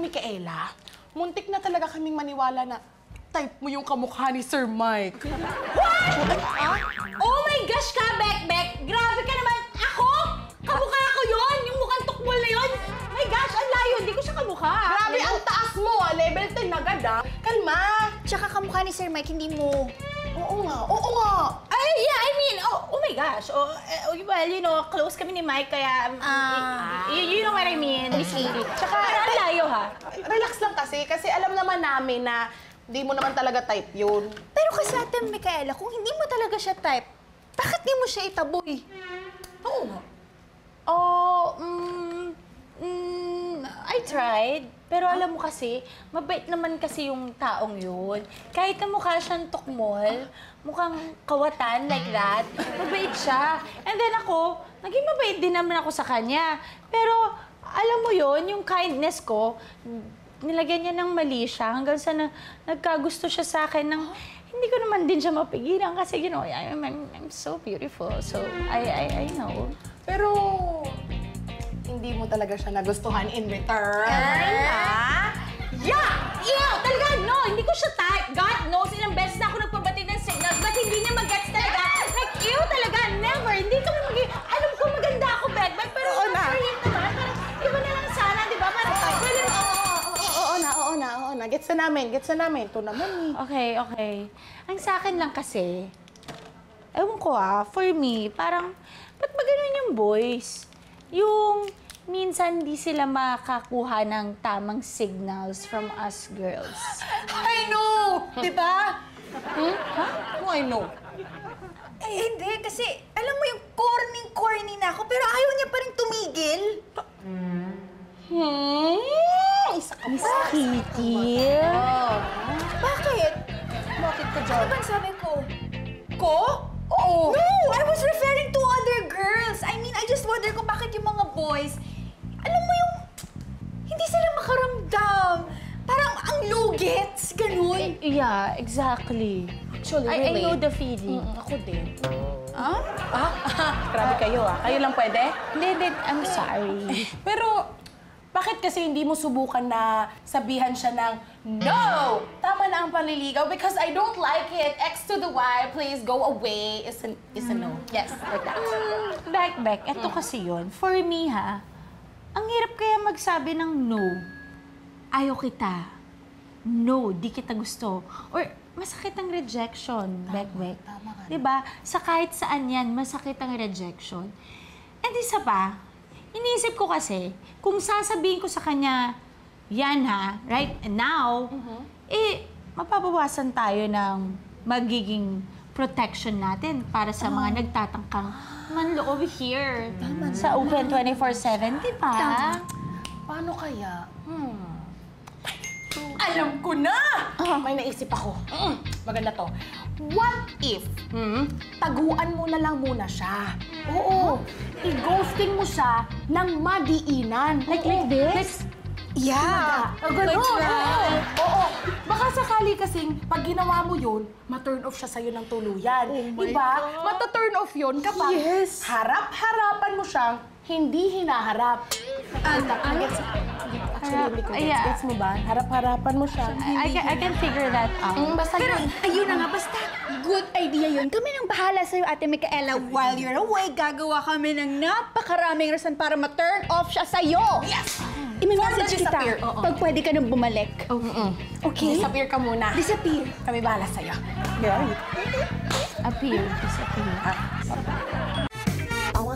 Micaela, muntik na talaga kaming maniwala na type mo yung kamukha ni Sir Mike. What? Oh my gosh ka, Bek! Grabe ka naman! Ako? Kamukha ko yon, yung mukhang tukmol na yon. My gosh, ang layo, hindi ko siya kamukha. Grabe, ang taas mo, level 10 agad, Kalma! Tsaka kamukha ni Sir Mike, hindi mo. Oo nga. Ay, yeah, I mean, oh my gosh. Well, you know, close kami ni Mike, kaya... you know what I mean, Miss Edie. Tsaka, ang layo, ha? Relax lang kasi alam naman namin na di mo naman talaga type yun. Pero kasi Ate Micaela, kung hindi mo talaga siya type, bakit di mo siya itaboy? Oo nga. I tried. Pero alam mo kasi, mabait naman kasi yung taong yun. Kahit na mukha siyang tukmol, mukhang kawatan like that, mabait siya. And then ako, naging mabait din naman ako sa kanya. Pero alam mo yun, yung kindness ko, nilagyan niya ng mali siya hanggang sa nagkagusto siya sa akin ng hindi ko naman din siya mapigilan kasi, you know, I'm so beautiful. So, I know. Pero hindi mo talaga siya nagustuhan in return. Yeah! Ew! Talaga, no! Hindi ko siya type. God knows, ilang beses na ako nagpabatid ng signals, but hindi niya mag-gets talaga. Like, ew talaga, never. Hindi kami alam ko maganda ako, Bek, pero for him naman, parang iba na lang sana, di ba? Parang, Oo na. Gets na namin. Ito naman eh. Okay. Ang sa akin lang kasi, ewan ko for me, parang, ba't ba ganun yung boys? Yung minsan di sila makakuha ng tamang signals from us girls. I know! Diba? No, I know. Eh, hindi. Kasi, alam mo yung corny na ako, pero ayaw niya pa rin tumigil. Isa ka Miss pa. Kitty? Bakit? Bakit ka dyan? Ano bang sabi ko? Ko? Oo. No! I was referring to other girls. I mean, I just wonder kung bakit yung mga boys, alam mo yung, hindi sila makaramdam. Parang ang lugets, ganun. Yeah, exactly. Actually, I really. know the feeling. Ako din. Grabe kayo Kayo lang pwede? Hindi, I'm sorry. Pero, bakit kasi hindi mo subukan na sabihan siya ng, no! Tama na ang panliligaw because I don't like it. X to the Y, please go away. Is a no. Yes, like that. Bek, eto kasi yun. For me, ang hirap kaya magsabi ng no. Ayaw kita. No, di kita gusto. Or masakit ang rejection, Bek. Tama ka. Diba? Sa kahit saan yan, masakit ang rejection. And isa pa, iniisip ko kasi, kung sasabihin ko sa kanya, yan right now, mapapawasan tayo ng magiging protection natin para sa mga nagtatangkang manloob here sa Open 24/7, di ba? Paano kaya? Alam ko na! May naisip ako. Maganda to. What if, taguan mo na lang muna siya? Oo. I-ghosting mo siya ng madiinan. Like this? Yeah. Ganun. Oo. Baka sakali kasing pag ginawa mo yun, ma-turn off siya sa'yo ng tuluyan. Diba? Mata-turn off yun kapag harap-harapan mo siyang hindi hinaharap. Actually, hindi ko gets. Gets mo ba? Harap-harapan mo siya. I can figure that out. Basta Pero, ayun na nga, basta good idea yun. Kami nang bahala sa'yo, Ate Micaela. While you're away, gagawa kami ng napakaraming rason para ma-turn off siya sa'yo. Yes! I-message kita disappear. Oo. pag pwede ka nang bumalik. Okay? Disappear ka muna. Disappear. Kami bahala sa'yo. Appear, disappear. Tawa.